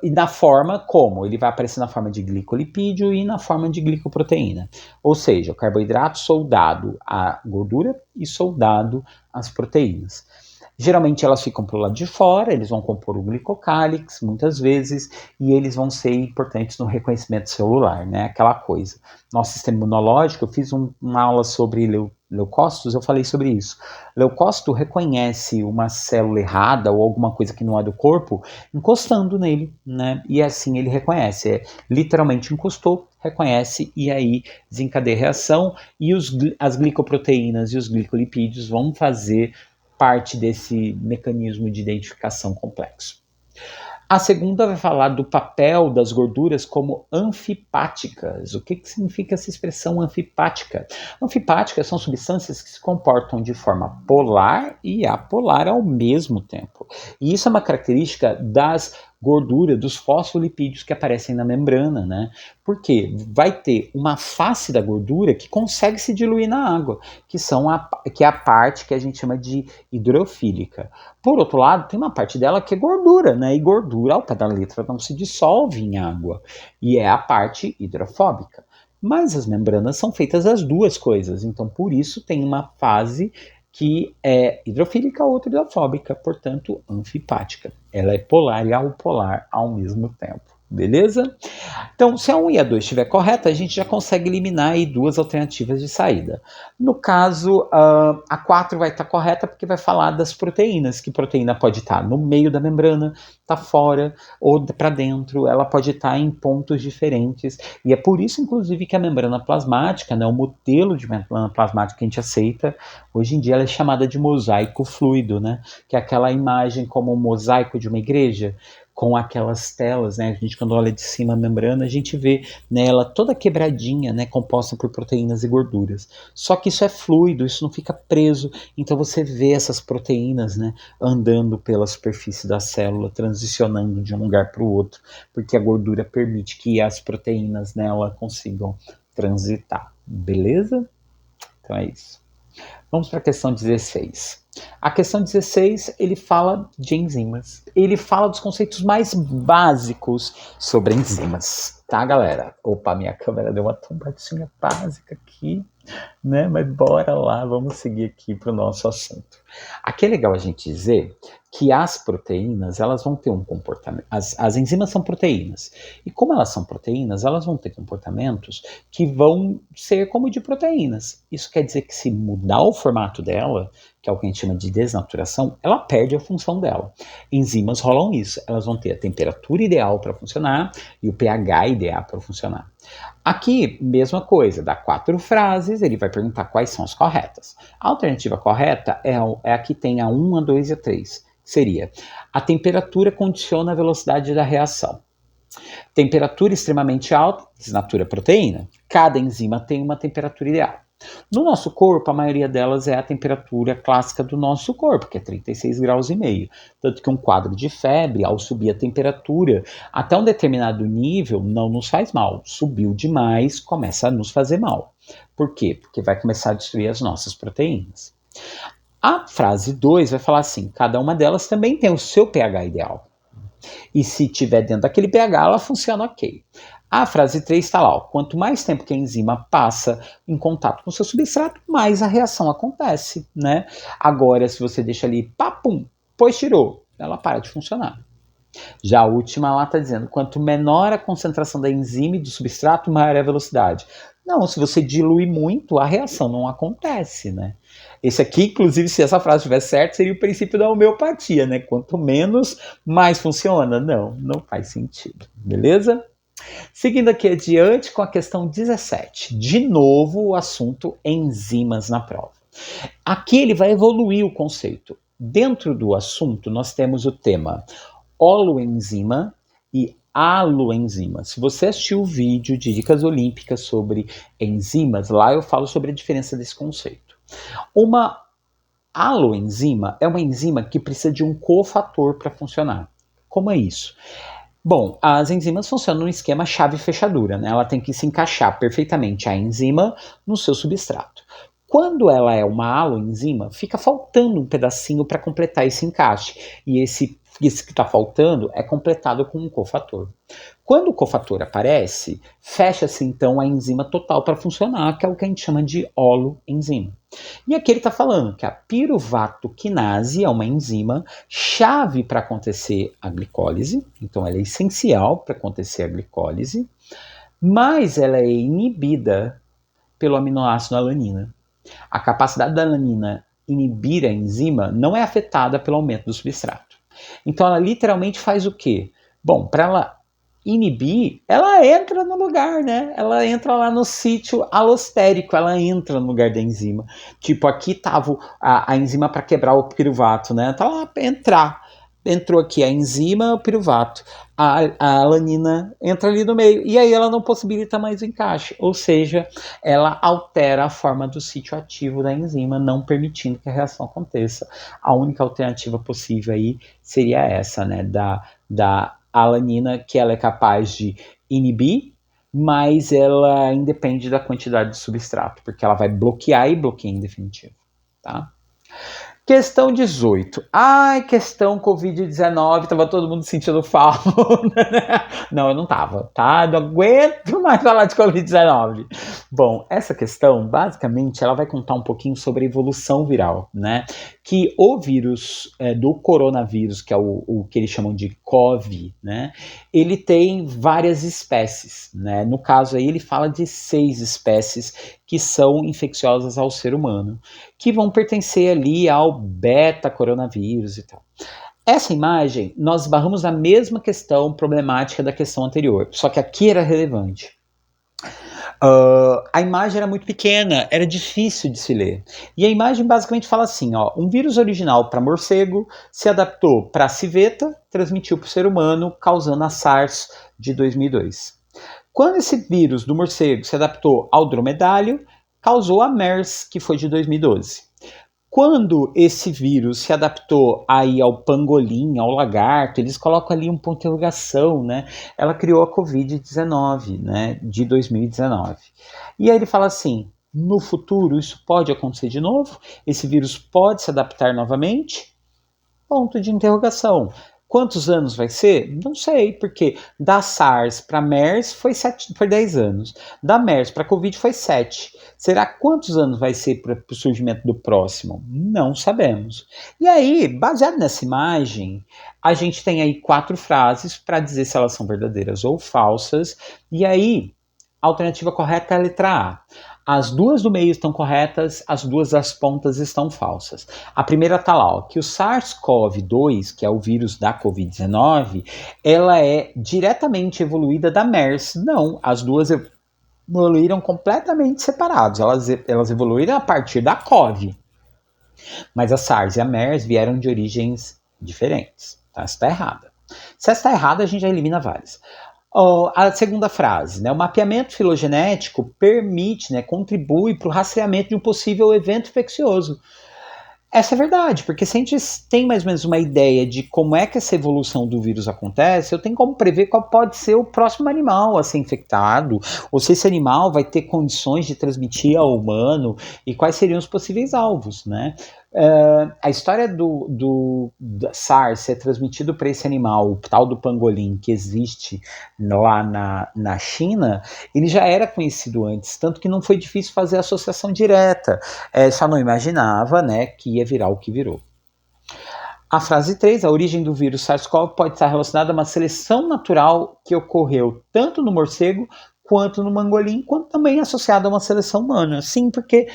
E na forma como? Ele vai aparecer na forma de glicolipídio e na forma de glicoproteína. Ou seja, o carboidrato soldado à gordura e soldado às proteínas. Geralmente elas ficam pelo lado de fora, eles vão compor o glicocálix, muitas vezes, e eles vão ser importantes no reconhecimento celular, né? Aquela coisa. Nosso sistema imunológico, eu fiz uma aula sobre leucócitos, eu falei sobre isso. Leucócito reconhece uma célula errada ou alguma coisa que não é do corpo, encostando nele, né? E assim ele reconhece, literalmente encostou, reconhece e aí desencadeia a reação e as glicoproteínas e os glicolipídios vão fazer parte desse mecanismo de identificação complexo. A segunda vai falar do papel das gorduras como anfipáticas. O que significa essa expressão anfipática? Anfipáticas são substâncias que se comportam de forma polar e apolar ao mesmo tempo. E isso é uma característica das gorduras, dos fosfolipídios que aparecem na membrana, né? Porque vai ter uma face da gordura que consegue se diluir na água, que é a parte que a gente chama de hidrofílica. Por outro lado, tem uma parte dela que é gordura, né? E gordura, ao pé da letra, não se dissolve em água. E é a parte hidrofóbica. Mas as membranas são feitas das duas coisas. Então, por isso, tem uma fase que é hidrofílica, outra hidrofóbica, portanto, anfipática. Ela é polar e apolar ao mesmo tempo. Beleza? Então, se a 1 e a 2 estiver correta, a gente já consegue eliminar aí duas alternativas de saída. No caso, a 4 vai estar correta porque vai falar das proteínas, que proteína pode estar no meio da membrana, está fora ou para dentro, ela pode estar em pontos diferentes. E é por isso, inclusive, que a membrana plasmática, né, o modelo de membrana plasmática que a gente aceita, hoje em dia ela é chamada de mosaico fluido, né, que é aquela imagem como um mosaico de uma igreja, com aquelas telas, né? A gente, quando olha de cima a membrana, a gente vê nela toda quebradinha, né? Composta por proteínas e gorduras. Só que isso é fluido, isso não fica preso. Então você vê essas proteínas, né? Andando pela superfície da célula, transicionando de um lugar para o outro, porque a gordura permite que as proteínas nela consigam transitar. Beleza? Então é isso. Vamos para a questão 16. A questão 16, ele fala de enzimas. Ele fala dos conceitos mais básicos sobre enzimas, tá, galera? Opa, minha câmera deu uma tombadinha básica aqui, né? Mas bora lá, vamos seguir aqui para o nosso assunto. Aqui é legal a gente dizer que as proteínas, elas vão ter um comportamento... As enzimas são proteínas. E como elas são proteínas, elas vão ter comportamentos que vão ser como de proteínas. Isso quer dizer que se mudar o formato dela, que é o que a gente chama de desnaturação, ela perde a função dela. Enzimas rolam isso. Elas vão ter a temperatura ideal para funcionar e o pH ideal para funcionar. Aqui, mesma coisa, dá 4 frases, ele vai perguntar quais são as corretas. A alternativa correta é a que tem a 1, a 2 e a 3. Seria: a temperatura condiciona a velocidade da reação. Temperatura extremamente alta desnatura a proteína. Cada enzima tem uma temperatura ideal. No nosso corpo, a maioria delas é a temperatura clássica do nosso corpo, que é 36 graus e meio. Tanto que um quadro de febre, ao subir a temperatura até um determinado nível, não nos faz mal. Subiu demais, começa a nos fazer mal. Por quê? Porque vai começar a destruir as nossas proteínas. A frase 2 vai falar assim: cada uma delas também tem o seu pH ideal. E se tiver dentro daquele pH, ela funciona ok. A frase 3 está lá: ó, quanto mais tempo que a enzima passa em contato com o seu substrato, mais a reação acontece, né? Agora, se você deixa ali, papum, pois tirou, ela para de funcionar. Já a última lá está dizendo: quanto menor a concentração da enzima e do substrato, maior é a velocidade. Não, se você dilui muito, a reação não acontece, né? Esse aqui, inclusive, se essa frase estiver certa, seria o princípio da homeopatia, né? Quanto menos, mais funciona. Não faz sentido, beleza? Seguindo aqui adiante com a questão 17. De novo, o assunto enzimas na prova. Aqui ele vai evoluir o conceito. Dentro do assunto, nós temos o tema holoenzima e aloenzima. Se você assistiu o vídeo de dicas olímpicas sobre enzimas, lá eu falo sobre a diferença desse conceito. Uma aloenzima é uma enzima que precisa de um cofator para funcionar. Como é isso? Bom, as enzimas funcionam no esquema chave-fechadura, né? Ela tem que se encaixar perfeitamente a enzima no seu substrato. Quando ela é uma aloenzima, fica faltando um pedacinho para completar esse encaixe. E esse que está faltando é completado com um cofator. Quando o cofator aparece, fecha-se então a enzima total para funcionar, que é o que a gente chama de holoenzima. E aqui ele está falando que a piruvato-quinase é uma enzima chave para acontecer a glicólise, então ela é essencial para acontecer a glicólise, mas ela é inibida pelo aminoácido alanina. A capacidade da alanina inibir a enzima não é afetada pelo aumento do substrato. Então ela literalmente faz o quê? Bom, para ela inibir, ela entra no lugar, né? Ela entra lá no sítio alostérico, ela entra no lugar da enzima. Tipo, aqui estava a enzima para quebrar o piruvato, né? Tá lá para entrar. entrou aqui a enzima piruvato, a alanina entra ali no meio, e aí ela não possibilita mais o encaixe, ou seja, ela altera a forma do sítio ativo da enzima, não permitindo que a reação aconteça. A única alternativa possível aí seria essa, né, da alanina, que ela é capaz de inibir, mas ela independe da quantidade de substrato, porque ela vai bloquear e bloqueia em definitivo, tá? Questão 18. Ai, questão Covid-19, tava todo mundo sentindo falta. Não, eu não tava, tá? Não aguento mais falar de Covid-19. Bom, essa questão, basicamente, ela vai contar um pouquinho sobre a evolução viral, né? Que o vírus do coronavírus, que é o que eles chamam de COV, né? Ele tem várias espécies, né? No caso aí, ele fala de 6 espécies que são infecciosas ao ser humano, que vão pertencer ali ao beta-coronavírus e tal. Essa imagem, nós esbarramos na mesma questão problemática da questão anterior, só que aqui era relevante. A imagem era muito pequena, era difícil de se ler. E a imagem basicamente fala assim, ó, um vírus original para morcego se adaptou para civeta, transmitiu para o ser humano, causando a SARS de 2002. Quando esse vírus do morcego se adaptou ao dromedário, causou a MERS, que foi de 2012. Quando esse vírus se adaptou aí ao pangolim, ao lagarto, eles colocam ali um ponto de interrogação, né? Ela criou a Covid-19, né, de 2019. E aí ele fala assim, no futuro isso pode acontecer de novo? Esse vírus pode se adaptar novamente? Ponto de interrogação. Quantos anos vai ser? Não sei, porque da SARS para MERS foi 10 anos. Da MERS para Covid foi 7. Será quantos anos vai ser para o surgimento do próximo? Não sabemos. E aí, baseado nessa imagem, a gente tem aí 4 frases para dizer se elas são verdadeiras ou falsas. E aí, a alternativa correta é a letra A. As 2 do meio estão corretas, as 2 das pontas estão falsas. A primeira está lá, ó, que o SARS-CoV-2, que é o vírus da Covid-19, ela é diretamente evoluída da MERS. Não, as duas evoluíram completamente separados. Elas evoluíram a partir da CoV. Mas a SARS e a MERS vieram de origens diferentes. Tá? Essa está errada. Se essa está errada, a gente já elimina várias. A segunda frase, né? O mapeamento filogenético permite, né, contribui para o rastreamento de um possível evento infeccioso. Essa é verdade, porque se a gente tem mais ou menos uma ideia de como é que essa evolução do vírus acontece, eu tenho como prever qual pode ser o próximo animal a ser infectado, ou se esse animal vai ter condições de transmitir ao humano, e quais seriam os possíveis alvos, né? A história da SARS ser transmitido para esse animal, o tal do pangolim, que existe lá na China, ele já era conhecido antes, tanto que não foi difícil fazer a associação direta. Só não imaginava, né, que ia virar o que virou. A frase 3, a origem do vírus SARS-CoV pode estar relacionada a uma seleção natural que ocorreu tanto no morcego quanto no mangolim, quanto também associado a uma seleção humana. Sim, porque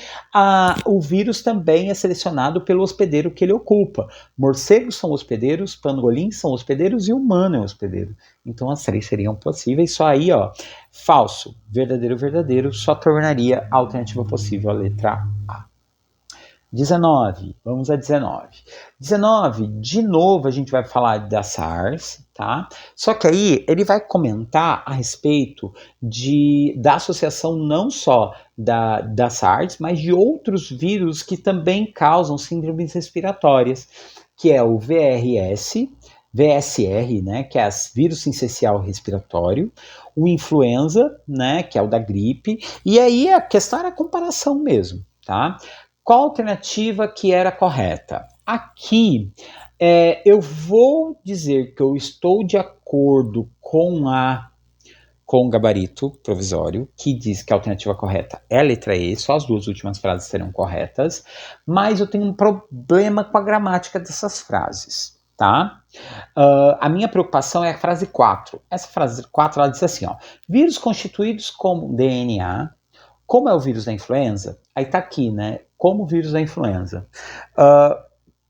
o vírus também é selecionado pelo hospedeiro que ele ocupa. Morcegos são hospedeiros, pangolins são hospedeiros e humano é hospedeiro. Então as 3 seriam possíveis. Só aí, ó, falso, verdadeiro, verdadeiro, só tornaria a alternativa possível a letra A. 19, vamos a 19. 19, de novo a gente vai falar da SARS, tá? Só que aí ele vai comentar a respeito da associação não só da SARS, mas de outros vírus que também causam síndromes respiratórias, que é o VSR, né, que é o vírus sincicial respiratório, o influenza, né, que é o da gripe, e aí a questão era a comparação mesmo, tá? Qual a alternativa que era correta? Aqui, eu vou dizer que eu estou de acordo com o gabarito provisório, que diz que a alternativa correta é a letra E, só as 2 últimas frases serão corretas, mas eu tenho um problema com a gramática dessas frases, tá? A minha preocupação é a frase 4. Essa frase 4, ela diz assim, ó, vírus constituídos como DNA, como é o vírus da influenza, aí tá aqui, né, como o vírus da influenza.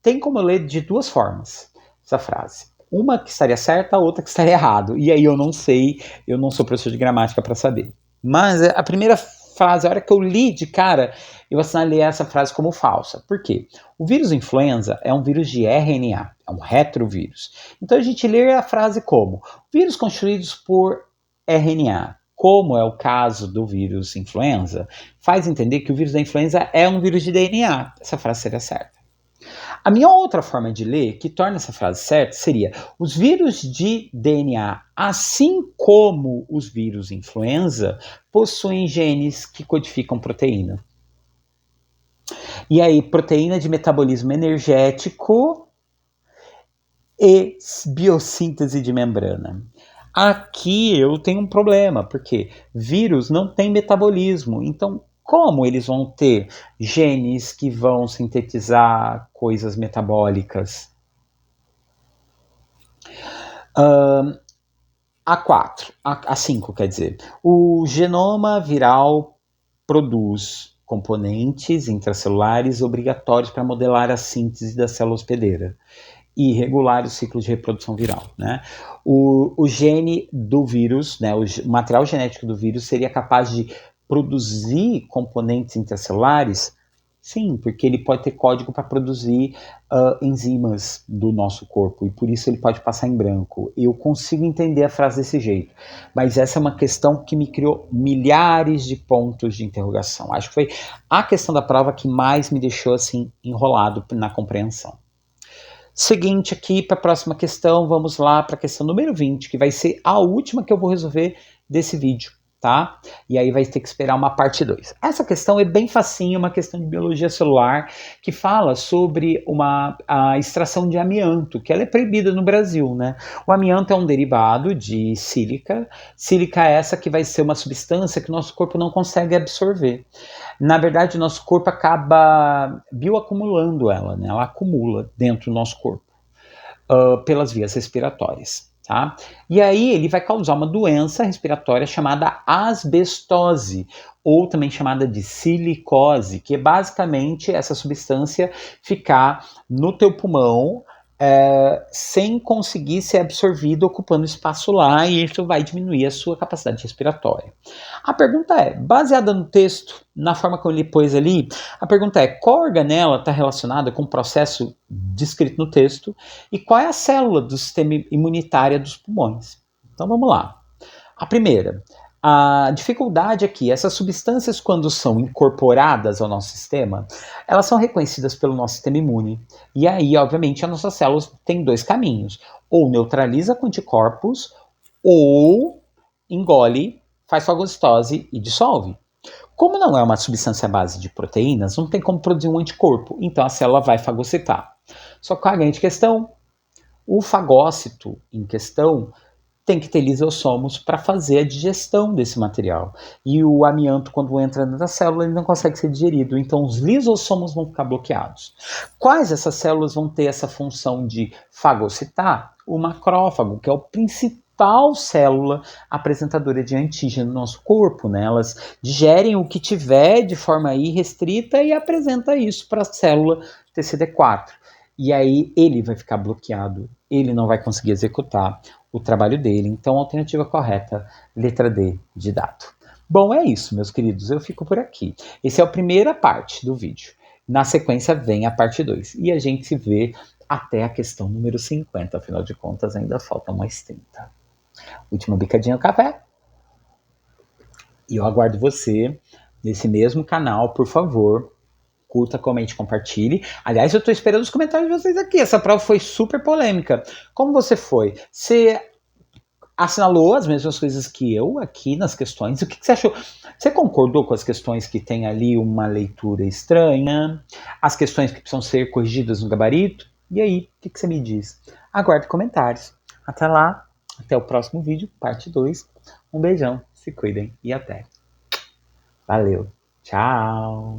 Tem como eu ler de 2 formas essa frase. Uma que estaria certa, a outra que estaria errado. E aí eu não sei, eu não sou professor de gramática para saber. Mas a primeira frase, a hora que eu li de cara, eu assinalei essa frase como falsa. Por quê? O vírus influenza é um vírus de RNA. é um retrovírus. Então a gente lê a frase como vírus construídos por RNA, como é o caso do vírus influenza, faz entender que o vírus da influenza é um vírus de DNA. Essa frase seria certa. A minha outra forma de ler, que torna essa frase certa, seria: os vírus de DNA, assim como os vírus influenza, possuem genes que codificam proteína. E aí, proteína de metabolismo energético e biossíntese de membrana. Aqui eu tenho um problema, porque vírus não tem metabolismo, então como eles vão ter genes que vão sintetizar coisas metabólicas? A5, quer dizer, o genoma viral produz componentes intracelulares obrigatórios para modelar a síntese da célula hospedeira e regular o ciclo de reprodução viral, né? O gene do vírus, né, o material genético do vírus seria capaz de produzir componentes intracelulares? Sim, porque ele pode ter código para produzir enzimas do nosso corpo e por isso ele pode passar em branco. Eu consigo entender a frase desse jeito, mas essa é uma questão que me criou milhares de pontos de interrogação. Acho que foi a questão da prova que mais me deixou assim enrolado na compreensão. Seguinte aqui para a próxima questão, vamos lá para a questão número 20, que vai ser a última que eu vou resolver desse vídeo, tá? E aí vai ter que esperar uma parte 2. Essa questão é bem facinha, uma questão de biologia celular, que fala sobre a extração de amianto, que ela é proibida no Brasil, né? O amianto é um derivado de sílica, sílica é essa que vai ser uma substância que o nosso corpo não consegue absorver. Na verdade, o nosso corpo acaba bioacumulando ela, né? Ela acumula dentro do nosso corpo pelas vias respiratórias. Tá? E aí ele vai causar uma doença respiratória chamada asbestose, ou também chamada de silicose, que é basicamente essa substância ficar no teu pulmão sem conseguir ser absorvido, ocupando espaço lá, e isso vai diminuir a sua capacidade respiratória. A pergunta é, baseada no texto, na forma como ele pôs ali, a pergunta é, qual organela está relacionada com o processo descrito no texto e qual é a célula do sistema imunitário dos pulmões? Então vamos lá. A primeira, a dificuldade é que essas substâncias, quando são incorporadas ao nosso sistema, elas são reconhecidas pelo nosso sistema imune. E aí, obviamente, as nossas células têm dois caminhos. Ou neutraliza com anticorpos, ou engole, faz fagocitose e dissolve. Como não é uma substância à base de proteínas, não tem como produzir um anticorpo, então a célula vai fagocitar. Só que a grande questão, o fagócito em questão tem que ter lisossomos para fazer a digestão desse material. E o amianto, quando entra na célula, ele não consegue ser digerido. Então, os lisossomos vão ficar bloqueados. Quais essas células vão ter essa função de fagocitar? O macrófago, que é o principal célula apresentadora de antígeno no nosso corpo, né? Elas digerem o que tiver de forma irrestrita e apresenta isso para a célula TCD4. E aí ele vai ficar bloqueado, ele não vai conseguir executar o trabalho dele. Então, a alternativa correta, letra D de dado. Bom, é isso, meus queridos. Eu fico por aqui. Essa é a primeira parte do vídeo. Na sequência vem a parte 2. E a gente se vê até a questão número 50. Afinal de contas, ainda faltam mais 30. Última bicadinha no café. E eu aguardo você nesse mesmo canal, por favor. Curta, comente, compartilhe. Aliás, eu estou esperando os comentários de vocês aqui. Essa prova foi super polêmica. Como você foi? Você assinalou as mesmas coisas que eu aqui nas questões? O que você achou? Você concordou com as questões que tem ali uma leitura estranha? As questões que precisam ser corrigidas no gabarito? E aí, o que você me diz? Aguardo comentários. Até lá, até o próximo vídeo, parte 2. Um beijão, se cuidem e até. Valeu, tchau!